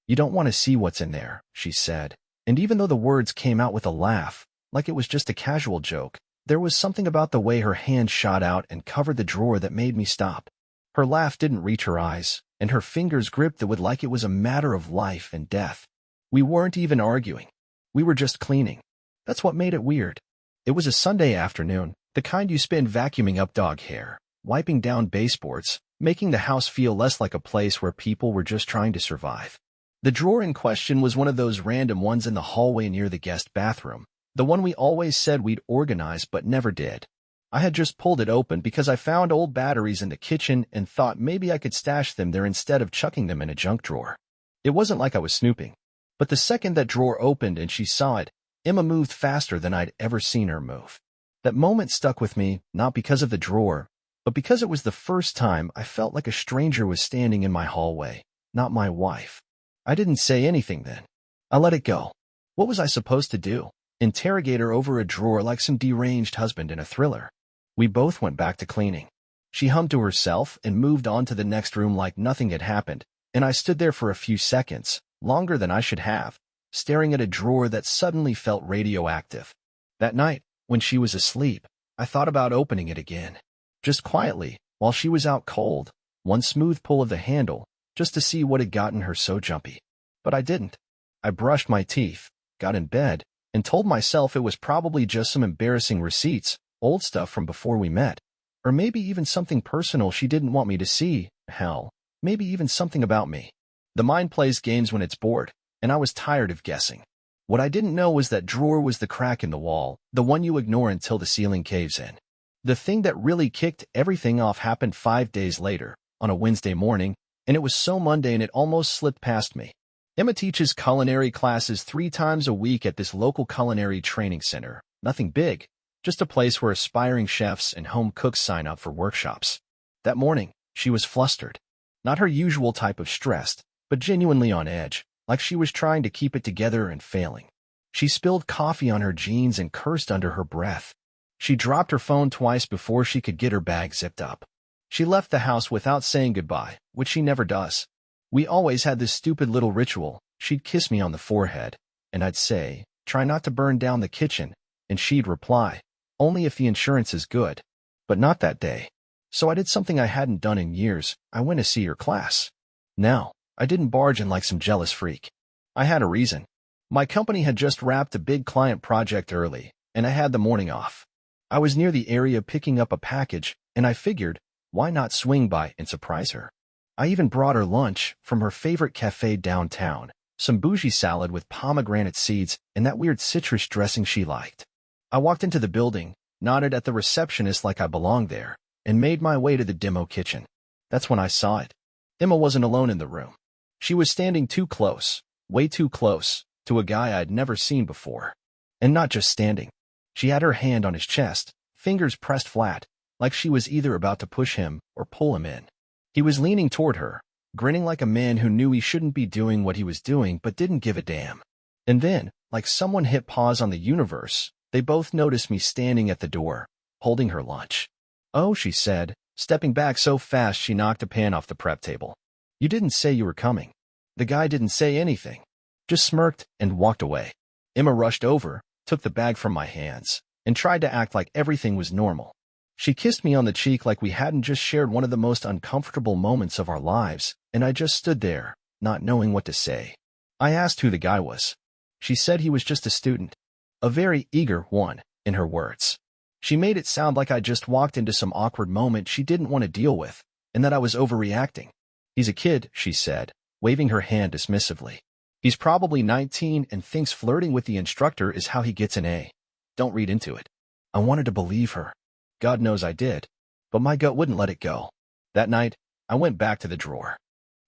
"You don't want to see what's in there," she said. And even though the words came out with a laugh, like it was just a casual joke, there was something about the way her hand shot out and covered the drawer that made me stop. Her laugh didn't reach her eyes, and her fingers gripped the wood like it was a matter of life and death. We weren't even arguing. We were just cleaning. That's what made it weird. It was a Sunday afternoon, the kind you spend vacuuming up dog hair, wiping down baseboards, making the house feel less like a place where people were just trying to survive. The drawer in question was one of those random ones in the hallway near the guest bathroom, the one we always said we'd organize but never did. I had just pulled it open because I found old batteries in the kitchen and thought maybe I could stash them there instead of chucking them in a junk drawer. It wasn't like I was snooping. But the second that drawer opened and she saw it, Emma moved faster than I'd ever seen her move. That moment stuck with me, not because of the drawer, but because it was the first time I felt like a stranger was standing in my hallway, not my wife. I didn't say anything then. I let it go. What was I supposed to do? Interrogate her over a drawer like some deranged husband in a thriller? We both went back to cleaning. She hummed to herself and moved on to the next room like nothing had happened, and I stood there for a few seconds, longer than I should have, staring at a drawer that suddenly felt radioactive. That night, when she was asleep, I thought about opening it again. Just quietly, while she was out cold, one smooth pull of the handle, just to see what had gotten her so jumpy. But I didn't. I brushed my teeth, got in bed, and told myself it was probably just some embarrassing receipts, old stuff from before we met. Or maybe even something personal she didn't want me to see. Hell, maybe even something about me. The mind plays games when it's bored, and I was tired of guessing. What I didn't know was that drawer was the crack in the wall, the one you ignore until the ceiling caves in. The thing that really kicked everything off happened 5 days later, on a Wednesday morning, and it was so mundane it almost slipped past me. Emma teaches culinary classes 3 times a week at this local culinary training center. Nothing big, just a place where aspiring chefs and home cooks sign up for workshops. That morning, she was flustered. Not her usual type of stressed, but genuinely on edge, like she was trying to keep it together and failing. She spilled coffee on her jeans and cursed under her breath. She dropped her phone twice before she could get her bag zipped up. She left the house without saying goodbye, which she never does. We always had this stupid little ritual. She'd kiss me on the forehead, and I'd say, "Try not to burn down the kitchen," and she'd reply, "Only if the insurance is good." But not that day. So I did something I hadn't done in years. I went to see her class. Now, I didn't barge in like some jealous freak. I had a reason. My company had just wrapped a big client project early, and I had the morning off. I was near the area picking up a package, and I figured, why not swing by and surprise her? I even brought her lunch from her favorite cafe downtown, some bougie salad with pomegranate seeds and that weird citrus dressing she liked. I walked into the building, nodded at the receptionist like I belonged there, and made my way to the demo kitchen. That's when I saw it. Emma wasn't alone in the room. She was standing too close, way too close, to a guy I'd never seen before. And not just standing. She had her hand on his chest, fingers pressed flat, like she was either about to push him or pull him in. He was leaning toward her, grinning like a man who knew he shouldn't be doing what he was doing but didn't give a damn. And then, like someone hit pause on the universe, they both noticed me standing at the door, holding her lunch. "Oh," she said, stepping back so fast she knocked a pan off the prep table. "You didn't say you were coming." The guy didn't say anything, just smirked and walked away. Emma rushed over, took the bag from my hands, and tried to act like everything was normal. She kissed me on the cheek like we hadn't just shared one of the most uncomfortable moments of our lives, and I just stood there, not knowing what to say. I asked who the guy was. She said he was just a student. A very eager one, in her words. She made it sound like I just walked into some awkward moment she didn't want to deal with, and that I was overreacting. "He's a kid," she said, waving her hand dismissively. "He's probably 19 and thinks flirting with the instructor is how he gets an A. Don't read into it." I wanted to believe her. God knows I did. But my gut wouldn't let it go. That night, I went back to the drawer.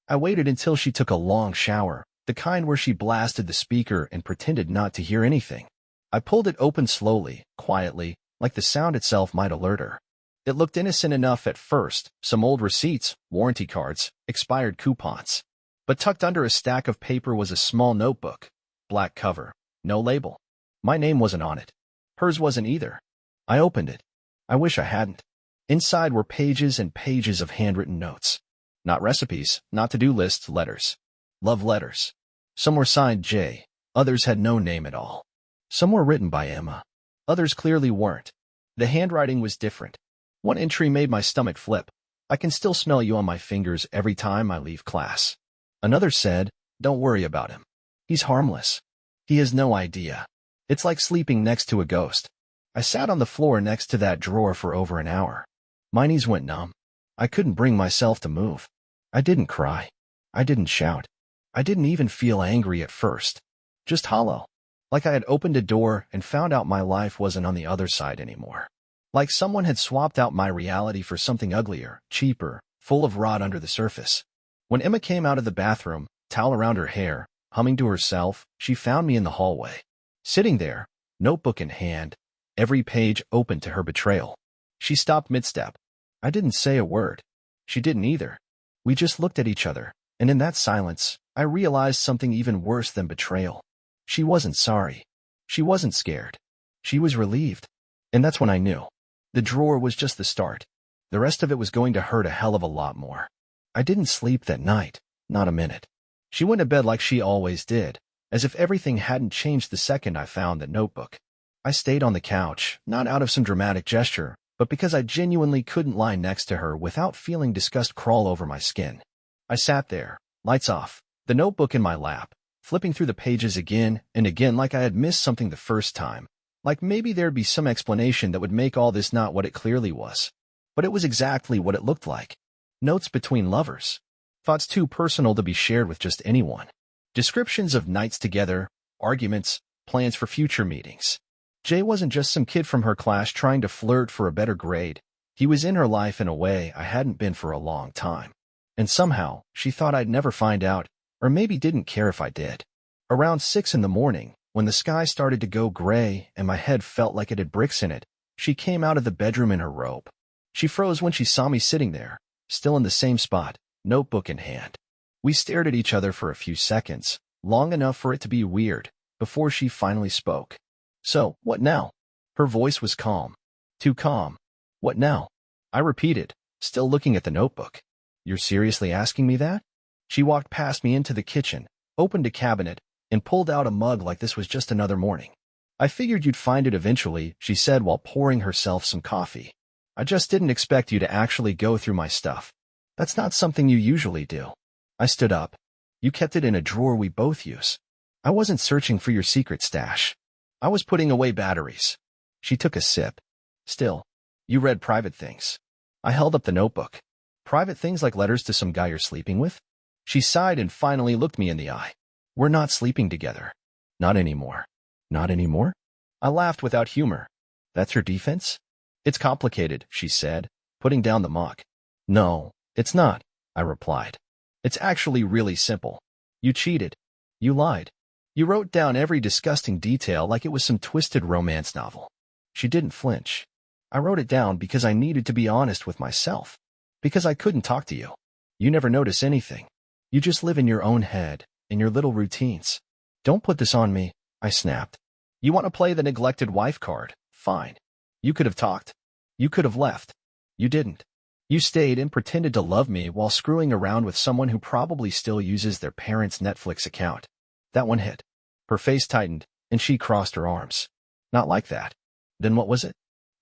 I waited until she took a long shower, the kind where she blasted the speaker and pretended not to hear anything. I pulled it open slowly, quietly, like the sound itself might alert her. It looked innocent enough at first, some old receipts, warranty cards, expired coupons. But tucked under a stack of paper was a small notebook. Black cover, no label. My name wasn't on it. Hers wasn't either. I opened it. I wish I hadn't. Inside were pages and pages of handwritten notes. Not recipes, not to-do lists, letters. Love letters. Some were signed J, others had no name at all. Some were written by Emma. Others clearly weren't. The handwriting was different. One entry made my stomach flip. I can still smell you on my fingers every time I leave class. Another said, don't worry about him. He's harmless. He has no idea. It's like sleeping next to a ghost. I sat on the floor next to that drawer for over an hour. My knees went numb. I couldn't bring myself to move. I didn't cry. I didn't shout. I didn't even feel angry at first. Just hollow. Like I had opened a door and found out my life wasn't on the other side anymore. Like someone had swapped out my reality for something uglier, cheaper, full of rot under the surface. When Emma came out of the bathroom, towel around her hair, humming to herself, she found me in the hallway. Sitting there, notebook in hand, every page open to her betrayal. She stopped mid-step. I didn't say a word. She didn't either. We just looked at each other, and in that silence, I realized something even worse than betrayal. She wasn't sorry. She wasn't scared. She was relieved. And that's when I knew. The drawer was just the start. The rest of it was going to hurt a hell of a lot more. I didn't sleep that night, not a minute. She went to bed like she always did, as if everything hadn't changed the second I found the notebook. I stayed on the couch, not out of some dramatic gesture, but because I genuinely couldn't lie next to her without feeling disgust crawl over my skin. I sat there, lights off, the notebook in my lap, flipping through the pages again and again like I had missed something the first time. Like maybe there'd be some explanation that would make all this not what it clearly was. But it was exactly what it looked like. Notes between lovers. Thoughts too personal to be shared with just anyone. Descriptions of nights together, arguments, plans for future meetings. Jay wasn't just some kid from her class trying to flirt for a better grade. He was in her life in a way I hadn't been for a long time. And somehow, she thought I'd never find out, or maybe didn't care if I did. Around 6 in the morning, when the sky started to go gray and my head felt like it had bricks in it, she came out of the bedroom in her robe. She froze when she saw me sitting there, still in the same spot, notebook in hand. We stared at each other for a few seconds, long enough for it to be weird, before she finally spoke. So, what now? Her voice was calm. Too calm. What now? I repeated, still looking at the notebook. You're seriously asking me that? She walked past me into the kitchen, opened a cabinet, and pulled out a mug like this was just another morning. I figured you'd find it eventually, she said while pouring herself some coffee. I just didn't expect you to actually go through my stuff. That's not something you usually do. I stood up. You kept it in a drawer we both use. I wasn't searching for your secret stash. I was putting away batteries. She took a sip. Still, you read private things. I held up the notebook. Private things like letters to some guy you're sleeping with? She sighed and finally looked me in the eye. We're not sleeping together. Not anymore. Not anymore? I laughed without humor. That's her defense? It's complicated, she said, putting down the mug. No, it's not, I replied. It's actually really simple. You cheated. You lied. You wrote down every disgusting detail like it was some twisted romance novel. She didn't flinch. I wrote it down because I needed to be honest with myself. Because I couldn't talk to you. You never notice anything. You just live in your own head, in your little routines. Don't put this on me, I snapped. You want to play the neglected wife card? Fine. You could have talked. You could have left. You didn't. You stayed and pretended to love me while screwing around with someone who probably still uses their parents' Netflix account. That one hit. Her face tightened, and she crossed her arms. Not like that. Then what was it?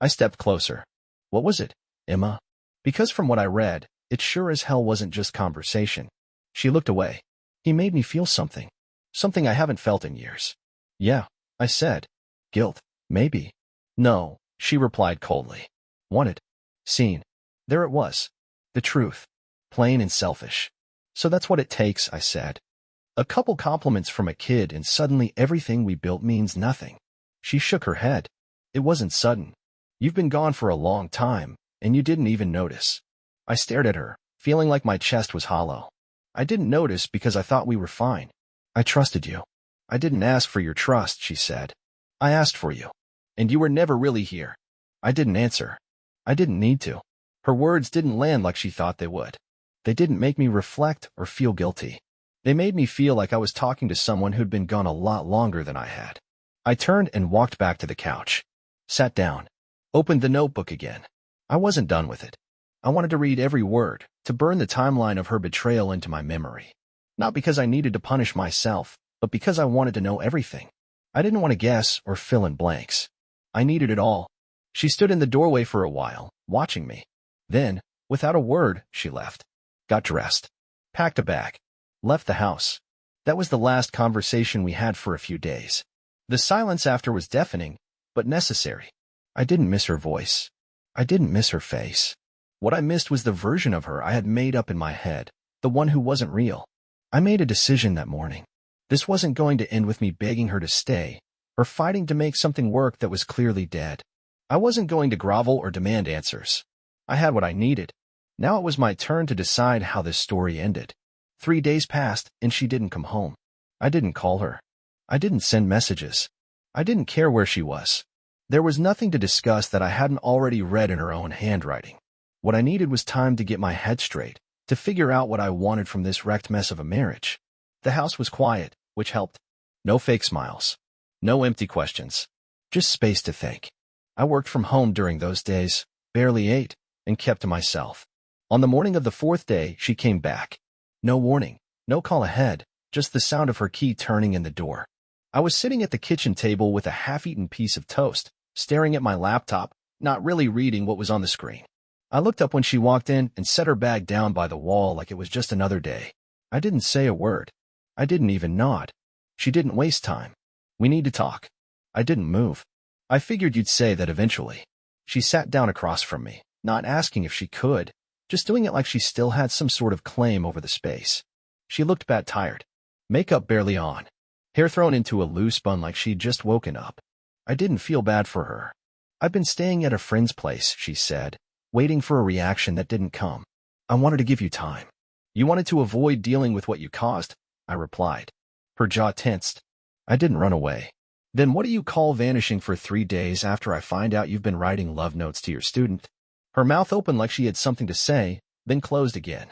I stepped closer. What was it, Emma? Because from what I read, it sure as hell wasn't just conversation. She looked away. He made me feel something. Something I haven't felt in years. Yeah, I said. Guilt, maybe. No, she replied coldly. Wanted. Seen. There it was. The truth. Plain and selfish. So that's what it takes, I said. A couple compliments from a kid and suddenly everything we built means nothing. She shook her head. It wasn't sudden. You've been gone for a long time, and you didn't even notice. I stared at her, feeling like my chest was hollow. I didn't notice because I thought we were fine. I trusted you. I didn't ask for your trust, she said. I asked for you. And you were never really here. I didn't answer. I didn't need to. Her words didn't land like she thought they would. They didn't make me reflect or feel guilty. They made me feel like I was talking to someone who'd been gone a lot longer than I had. I turned and walked back to the couch. Sat down. Opened the notebook again. I wasn't done with it. I wanted to read every word, to burn the timeline of her betrayal into my memory. Not because I needed to punish myself, but because I wanted to know everything. I didn't want to guess or fill in blanks. I needed it all. She stood in the doorway for a while, watching me. Then, without a word, she left. Got dressed. Packed a bag. Left the house. That was the last conversation we had for a few days. The silence after was deafening, but necessary. I didn't miss her voice. I didn't miss her face. What I missed was the version of her I had made up in my head, the one who wasn't real. I made a decision that morning. This wasn't going to end with me begging her to stay, or fighting to make something work that was clearly dead. I wasn't going to grovel or demand answers. I had what I needed. Now it was my turn to decide how this story ended. 3 days passed, and she didn't come home. I didn't call her. I didn't send messages. I didn't care where she was. There was nothing to discuss that I hadn't already read in her own handwriting. What I needed was time to get my head straight, to figure out what I wanted from this wrecked mess of a marriage. The house was quiet, which helped. No fake smiles. No empty questions. Just space to think. I worked from home during those days, barely ate, and kept to myself. On the morning of the 4th day, she came back. No warning, no call ahead, just the sound of her key turning in the door. I was sitting at the kitchen table with a half-eaten piece of toast, staring at my laptop, not really reading what was on the screen. I looked up when she walked in and set her bag down by the wall like it was just another day. I didn't say a word. I didn't even nod. She didn't waste time. We need to talk. I didn't move. I figured you'd say that eventually. She sat down across from me, not asking if she could, just doing it like she still had some sort of claim over the space. She looked bad tired. Makeup barely on. Hair thrown into a loose bun like she'd just woken up. I didn't feel bad for her. I've been staying at a friend's place, she said, waiting for a reaction that didn't come. I wanted to give you time. You wanted to avoid dealing with what you caused, I replied. Her jaw tensed. I didn't run away. Then what do you call vanishing for 3 days after I find out you've been writing love notes to your student? Her mouth opened like she had something to say, then closed again.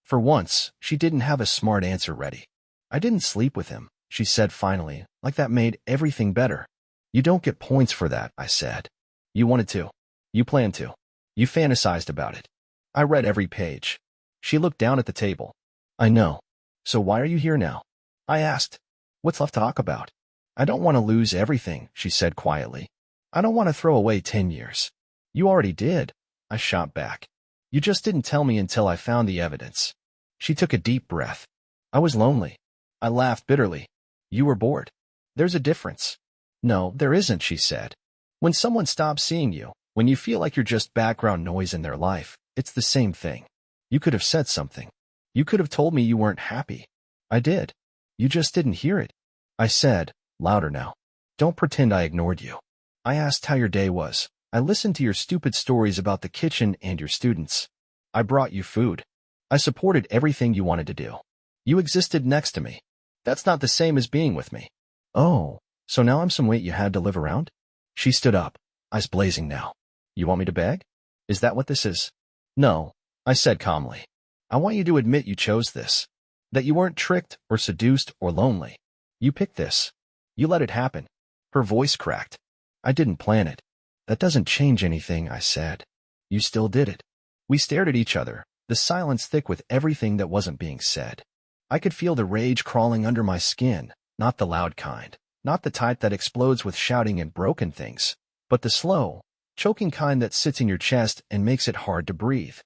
For once, she didn't have a smart answer ready. I didn't sleep with him, she said finally, like that made everything better. You don't get points for that, I said. You wanted to. You planned to. You fantasized about it. I read every page. She looked down at the table. I know. So why are you here now? I asked. What's left to talk about? I don't want to lose everything, she said quietly. I don't want to throw away 10 years. You already did, I shot back. You just didn't tell me until I found the evidence. She took a deep breath. I was lonely. I laughed bitterly. You were bored. There's a difference. No, there isn't, she said. When someone stops seeing you, when you feel like you're just background noise in their life, it's the same thing. You could have said something. You could have told me you weren't happy. I did. You just didn't hear it. I said, louder now. Don't pretend I ignored you. I asked how your day was. I listened to your stupid stories about the kitchen and your students. I brought you food. I supported everything you wanted to do. You existed next to me. That's not the same as being with me. Oh, so now I'm some weight you had to live around? She stood up, eyes blazing now. You want me to beg? Is that what this is? No, I said calmly. I want you to admit you chose this. That you weren't tricked or seduced or lonely. You picked this. You let it happen. Her voice cracked. I didn't plan it. That doesn't change anything, I said. You still did it. We stared at each other, the silence thick with everything that wasn't being said. I could feel the rage crawling under my skin, not the loud kind, not the type that explodes with shouting and broken things, but the slow, choking kind that sits in your chest and makes it hard to breathe.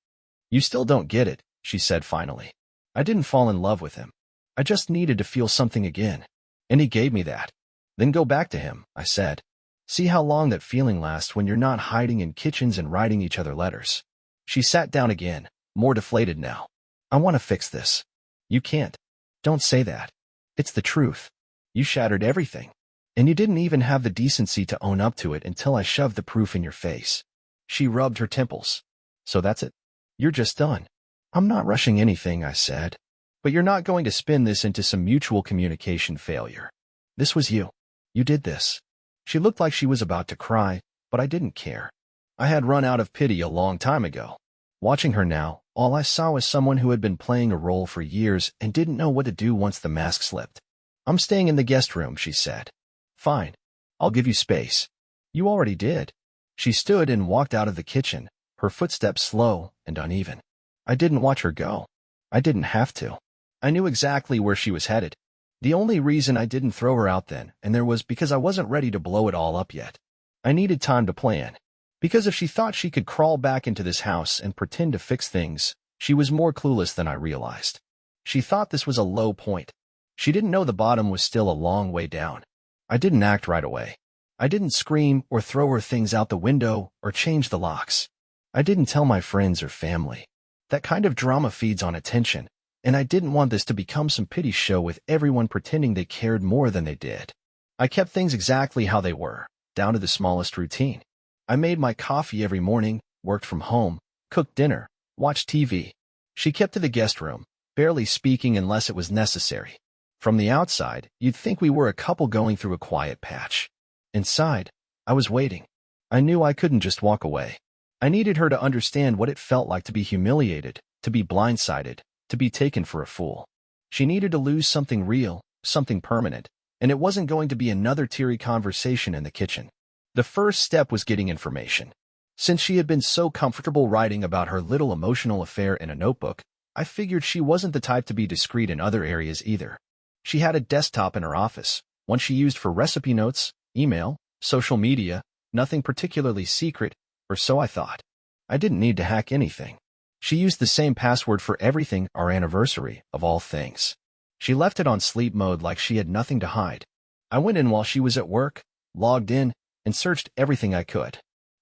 You still don't get it, she said finally. I didn't fall in love with him. I just needed to feel something again. And he gave me that. Then go back to him, I said. See how long that feeling lasts when you're not hiding in kitchens and writing each other letters. She sat down again, more deflated now. I want to fix this. You can't. Don't say that. It's the truth. You shattered everything. And you didn't even have the decency to own up to it until I shoved the proof in your face. She rubbed her temples. So that's it. You're just done. I'm not rushing anything, I said. But you're not going to spin this into some mutual communication failure. This was you. You did this. She looked like she was about to cry, but I didn't care. I had run out of pity a long time ago. Watching her now, all I saw was someone who had been playing a role for years and didn't know what to do once the mask slipped. I'm staying in the guest room, she said. Fine. I'll give you space. You already did. She stood and walked out of the kitchen, her footsteps slow and uneven. I didn't watch her go. I didn't have to. I knew exactly where she was headed. The only reason I didn't throw her out then and there was because I wasn't ready to blow it all up yet. I needed time to plan. Because if she thought she could crawl back into this house and pretend to fix things, she was more clueless than I realized. She thought this was a low point. She didn't know the bottom was still a long way down. I didn't act right away. I didn't scream or throw her things out the window or change the locks. I didn't tell my friends or family. That kind of drama feeds on attention, and I didn't want this to become some pity show with everyone pretending they cared more than they did. I kept things exactly how they were, down to the smallest routine. I made my coffee every morning, worked from home, cooked dinner, watched TV. She kept to the guest room, barely speaking unless it was necessary. From the outside, you'd think we were a couple going through a quiet patch. Inside, I was waiting. I knew I couldn't just walk away. I needed her to understand what it felt like to be humiliated, to be blindsided, to be taken for a fool. She needed to lose something real, something permanent, and it wasn't going to be another teary conversation in the kitchen. The first step was getting information. Since she had been so comfortable writing about her little emotional affair in a notebook, I figured she wasn't the type to be discreet in other areas either. She had a desktop in her office, one she used for recipe notes, email, social media, nothing particularly secret, or so I thought. I didn't need to hack anything. She used the same password for everything, our anniversary, of all things. She left it on sleep mode like she had nothing to hide. I went in while she was at work, logged in, and searched everything I could.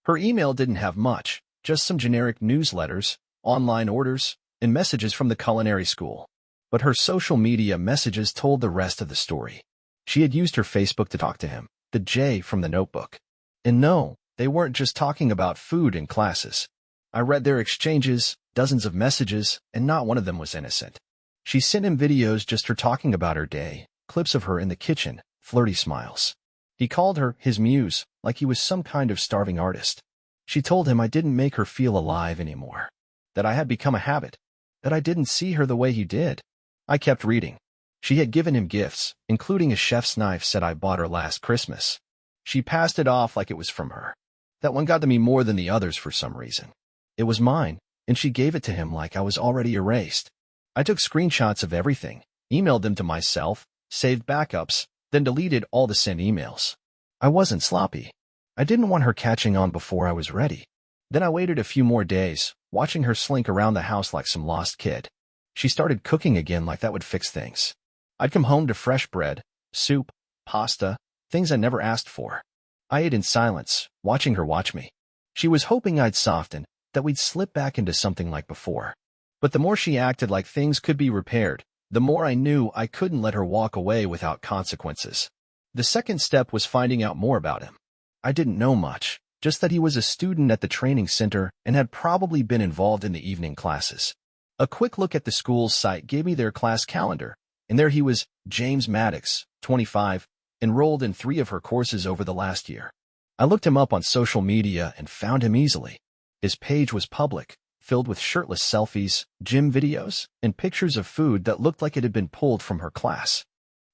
Her email didn't have much, just some generic newsletters, online orders, and messages from the culinary school. But her social media messages told the rest of the story. She had used her Facebook to talk to him, the J from the notebook. And no, they weren't just talking about food in classes. I read their exchanges, dozens of messages, and not one of them was innocent. She sent him videos just her talking about her day, clips of her in the kitchen, flirty smiles. He called her his muse, like he was some kind of starving artist. She told him I didn't make her feel alive anymore, that I had become a habit, that I didn't see her the way he did. I kept reading. She had given him gifts, including a chef's knife set I bought her last Christmas. She passed it off like it was from her. That one got to me more than the others for some reason. It was mine, and she gave it to him like I was already erased. I took screenshots of everything, emailed them to myself, saved backups, then deleted all the sent emails. I wasn't sloppy. I didn't want her catching on before I was ready. Then I waited a few more days, watching her slink around the house like some lost kid. She started cooking again like that would fix things. I'd come home to fresh bread, soup, pasta, things I never asked for. I ate in silence, watching her watch me. She was hoping I'd soften, that we'd slip back into something like before. But the more she acted like things could be repaired, the more I knew I couldn't let her walk away without consequences. The second step was finding out more about him. I didn't know much, just that he was a student at the training center and had probably been involved in the evening classes. A quick look at the school's site gave me their class calendar, and there he was, James Maddox, 25, enrolled in 3 of her courses over the last year. I looked him up on social media and found him easily. His page was public, filled with shirtless selfies, gym videos, and pictures of food that looked like it had been pulled from her class.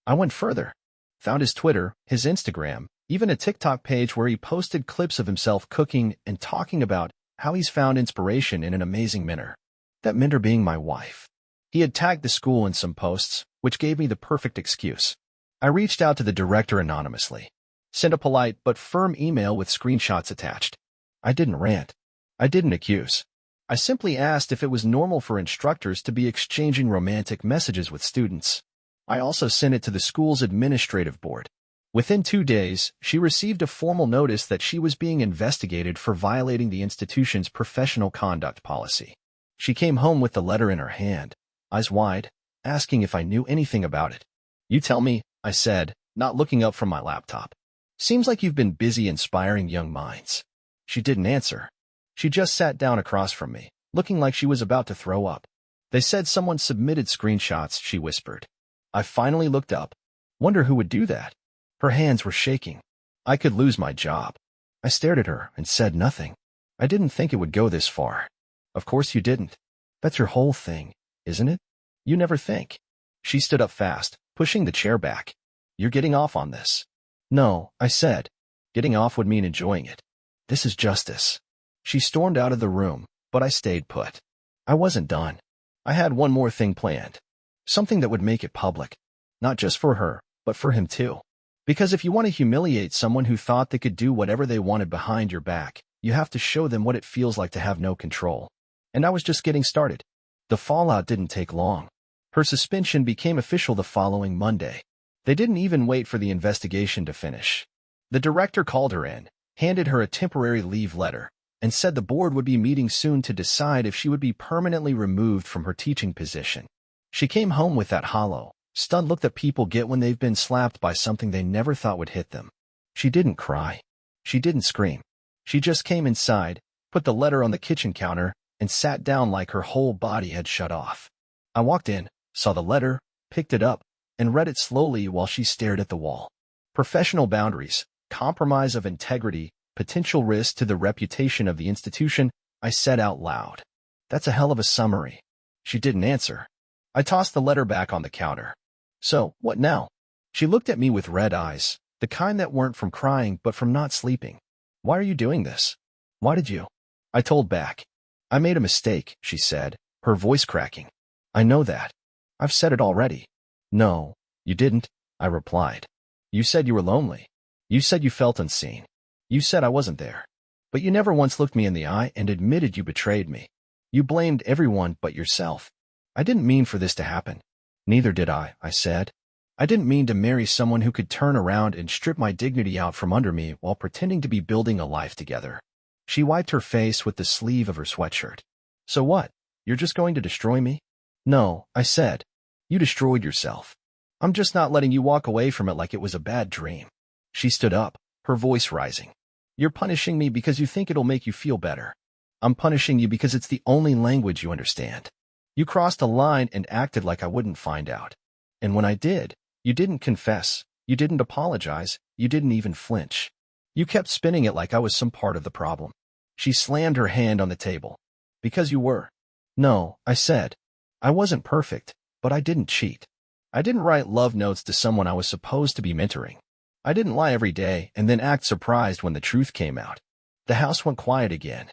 I went further, found his Twitter, his Instagram, even a TikTok page where he posted clips of himself cooking and talking about how he's found inspiration in an amazing mentor. That mentor being my wife. He had tagged the school in some posts, which gave me the perfect excuse. I reached out to the director anonymously, sent a polite but firm email with screenshots attached. I didn't rant. I didn't accuse. I simply asked if it was normal for instructors to be exchanging romantic messages with students. I also sent it to the school's administrative board. Within 2 days, she received a formal notice that she was being investigated for violating the institution's professional conduct policy. She came home with the letter in her hand, eyes wide, asking if I knew anything about it. "You tell me," I said, not looking up from my laptop. "Seems like you've been busy inspiring young minds." She didn't answer. She just sat down across from me, looking like she was about to throw up. "They said someone submitted screenshots," she whispered. I finally looked up. Wonder who would do that? Her hands were shaking. I could lose my job. I stared at her and said nothing. I didn't think it would go this far. "Of course you didn't. That's your whole thing, isn't it? You never think." She stood up fast, pushing the chair back. "You're getting off on this." "No," I said. "Getting off would mean enjoying it. This is justice." She stormed out of the room, but I stayed put. I wasn't done. I had one more thing planned. Something that would make it public. Not just for her, but for him too. Because if you want to humiliate someone who thought they could do whatever they wanted behind your back, you have to show them what it feels like to have no control. And I was just getting started. The fallout didn't take long. Her suspension became official the following Monday. They didn't even wait for the investigation to finish. The director called her in, handed her a temporary leave letter, and said the board would be meeting soon to decide if she would be permanently removed from her teaching position. She came home with that hollow, stunned look that people get when they've been slapped by something they never thought would hit them. She didn't cry. She didn't scream. She just came inside, put the letter on the kitchen counter, and sat down like her whole body had shut off. I walked in, saw the letter, picked it up, and read it slowly while she stared at the wall. Professional boundaries, compromise of integrity, potential risk to the reputation of the institution, I said out loud. That's a hell of a summary. She didn't answer. I tossed the letter back on the counter. So, what now? She looked at me with red eyes, the kind that weren't from crying but from not sleeping. Why are you doing this? Why did you? I told back. I made a mistake, she said, her voice cracking. I know that. I've said it already. No, you didn't, I replied. You said you were lonely. You said you felt unseen. You said I wasn't there. But you never once looked me in the eye and admitted you betrayed me. You blamed everyone but yourself. I didn't mean for this to happen. Neither did I said. I didn't mean to marry someone who could turn around and strip my dignity out from under me while pretending to be building a life together. She wiped her face with the sleeve of her sweatshirt. So what? You're just going to destroy me? No, I said. You destroyed yourself. I'm just not letting you walk away from it like it was a bad dream. She stood up, her voice rising. You're punishing me because you think it'll make you feel better. I'm punishing you because it's the only language you understand. You crossed a line and acted like I wouldn't find out. And when I did, you didn't confess, you didn't apologize, you didn't even flinch. You kept spinning it like I was some part of the problem. She slammed her hand on the table. Because you were. No, I said. I wasn't perfect, but I didn't cheat. I didn't write love notes to someone I was supposed to be mentoring. I didn't lie every day and then act surprised when the truth came out. The house went quiet again.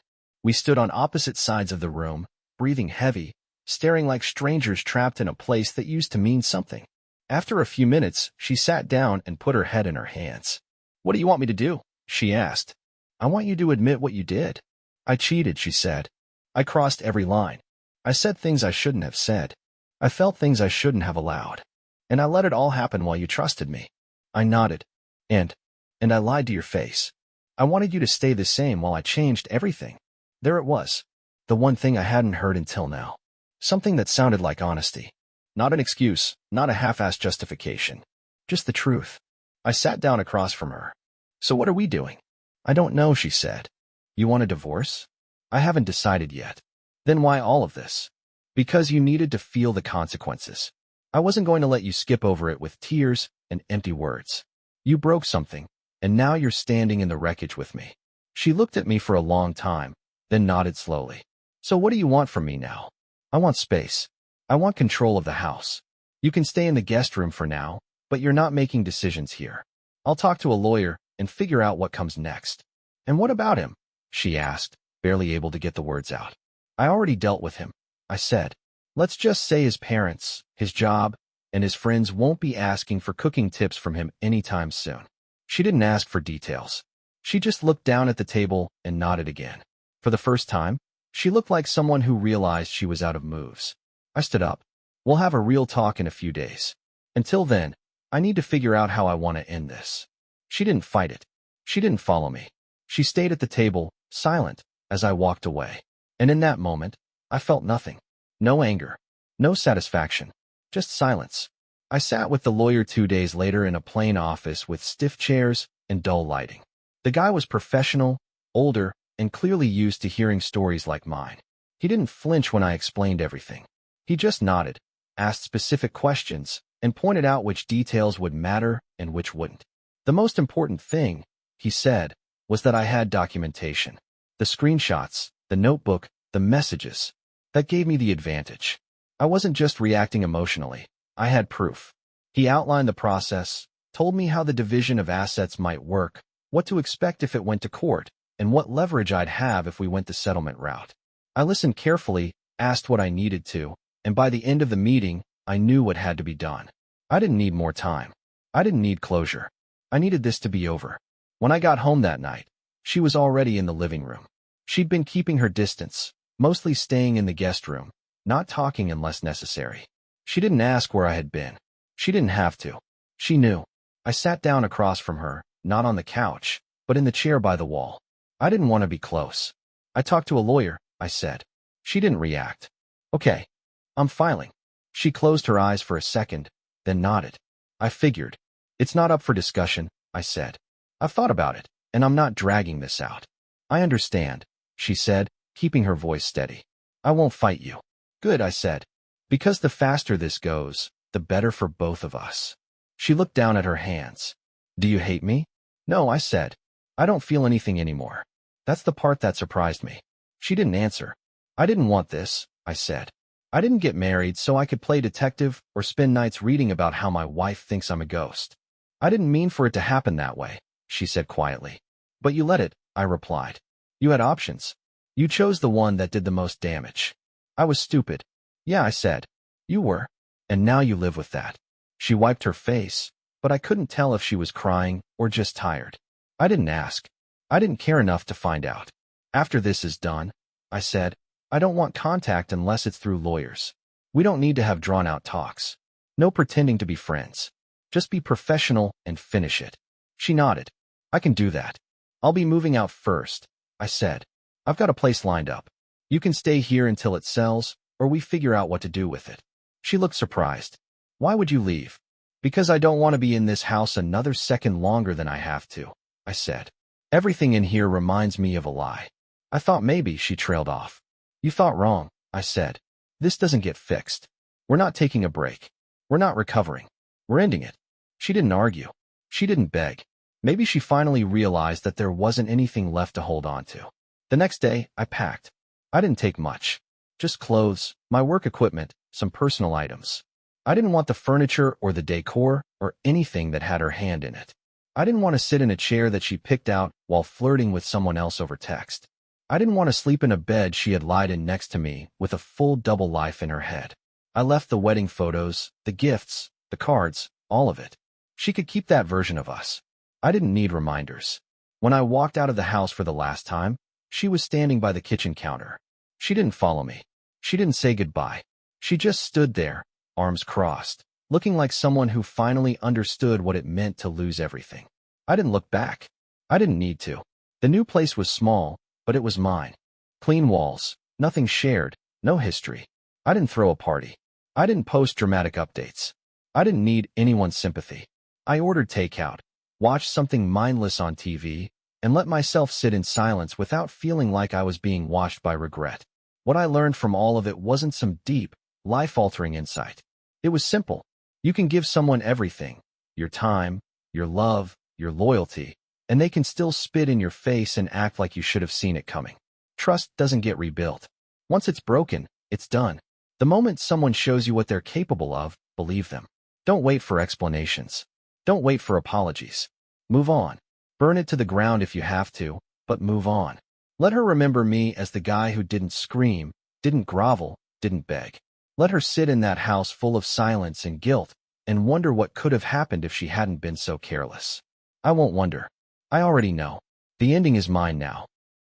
We stood on opposite sides of the room, breathing heavy, staring like strangers trapped in a place that used to mean something. After a few minutes, she sat down and put her head in her hands. What do you want me to do? She asked. I want you to admit what you did. I cheated, she said. I crossed every line. I said things I shouldn't have said. I felt things I shouldn't have allowed. And I let it all happen while you trusted me. I nodded. And I lied to your face. I wanted you to stay the same while I changed everything. There it was. The one thing I hadn't heard until now. Something that sounded like honesty. Not an excuse, not a half-assed justification. Just the truth. I sat down across from her. So what are we doing? I don't know, she said. You want a divorce? I haven't decided yet. Then why all of this? Because you needed to feel the consequences. I wasn't going to let you skip over it with tears and empty words. You broke something, and now you're standing in the wreckage with me. She looked at me for a long time, then nodded slowly. So what do you want from me now? I want space. I want control of the house. You can stay in the guest room for now, but you're not making decisions here. I'll talk to a lawyer and figure out what comes next. And what about him? She asked, barely able to get the words out. I already dealt with him, I said. Let's just say his parents, his job, and his friends won't be asking for cooking tips from him anytime soon. She didn't ask for details. She just looked down at the table and nodded again. For the first time, she looked like someone who realized she was out of moves. I stood up. We'll have a real talk in a few days. Until then, I need to figure out how I want to end this. She didn't fight it. She didn't follow me. She stayed at the table, silent, as I walked away. And in that moment, I felt nothing. No anger. No satisfaction. Just silence. I sat with the lawyer 2 days later in a plain office with stiff chairs and dull lighting. The guy was professional, older, and clearly used to hearing stories like mine. He didn't flinch when I explained everything. He just nodded, asked specific questions, and pointed out which details would matter and which wouldn't. The most important thing, he said, was that I had documentation. The screenshots, the notebook, the messages. That gave me the advantage. I wasn't just reacting emotionally. I had proof. He outlined the process, told me how the division of assets might work, what to expect if it went to court, and what leverage I'd have if we went the settlement route. I listened carefully, asked what I needed to, and by the end of the meeting, I knew what had to be done. I didn't need more time. I didn't need closure. I needed this to be over. When I got home that night, she was already in the living room. She'd been keeping her distance, mostly staying in the guest room, not talking unless necessary. She didn't ask where I had been. She didn't have to. She knew. I sat down across from her, not on the couch, but in the chair by the wall. I didn't want to be close. I talked to a lawyer, I said. She didn't react. Okay. I'm filing. She closed her eyes for a second, then nodded. I figured. It's not up for discussion, I said. I've thought about it, and I'm not dragging this out. I understand, she said, keeping her voice steady. I won't fight you. Good, I said. Because the faster this goes, the better for both of us. She looked down at her hands. Do you hate me? No, I said. I don't feel anything anymore. That's the part that surprised me. She didn't answer. I didn't want this, I said. I didn't get married so I could play detective or spend nights reading about how my wife thinks I'm a ghost. I didn't mean for it to happen that way, she said quietly. But you let it, I replied. You had options. You chose the one that did the most damage. I was stupid. Yeah, I said. You were. And now you live with that. She wiped her face, but I couldn't tell if she was crying or just tired. I didn't ask. I didn't care enough to find out. After this is done, I said, I don't want contact unless it's through lawyers. We don't need to have drawn-out talks. No pretending to be friends. Just be professional and finish it. She nodded. I can do that. I'll be moving out first, I said. I've got a place lined up. You can stay here until it sells, or we figure out what to do with it. She looked surprised. Why would you leave? Because I don't want to be in this house another second longer than I have to, I said. Everything in here reminds me of a lie. I thought maybe she trailed off. You thought wrong, I said. This doesn't get fixed. We're not taking a break. We're not recovering. We're ending it. She didn't argue. She didn't beg. Maybe she finally realized that there wasn't anything left to hold on to. The next day, I packed. I didn't take much. Just clothes, my work equipment, some personal items. I didn't want the furniture or the decor or anything that had her hand in it. I didn't want to sit in a chair that she picked out while flirting with someone else over text. I didn't want to sleep in a bed she had lied in next to me with a full double life in her head. I left the wedding photos, the gifts, the cards, all of it. She could keep that version of us. I didn't need reminders. When I walked out of the house for the last time, she was standing by the kitchen counter. She didn't follow me. She didn't say goodbye. She just stood there, arms crossed, looking like someone who finally understood what it meant to lose everything. I didn't look back. I didn't need to. The new place was small, but it was mine. Clean walls, nothing shared, no history. I didn't throw a party. I didn't post dramatic updates. I didn't need anyone's sympathy. I ordered takeout, watched something mindless on TV, and let myself sit in silence without feeling like I was being washed by regret. What I learned from all of it wasn't some deep, life-altering insight. It was simple. You can give someone everything, your time, your love, your loyalty, and they can still spit in your face and act like you should have seen it coming. Trust doesn't get rebuilt. Once it's broken, it's done. The moment someone shows you what they're capable of, believe them. Don't wait for explanations. Don't wait for apologies. Move on. Burn it to the ground if you have to, but move on. Let her remember me as the guy who didn't scream, didn't grovel, didn't beg. Let her sit in that house full of silence and guilt and wonder what could have happened if she hadn't been so careless. I won't wonder. I already know. The ending is mine now.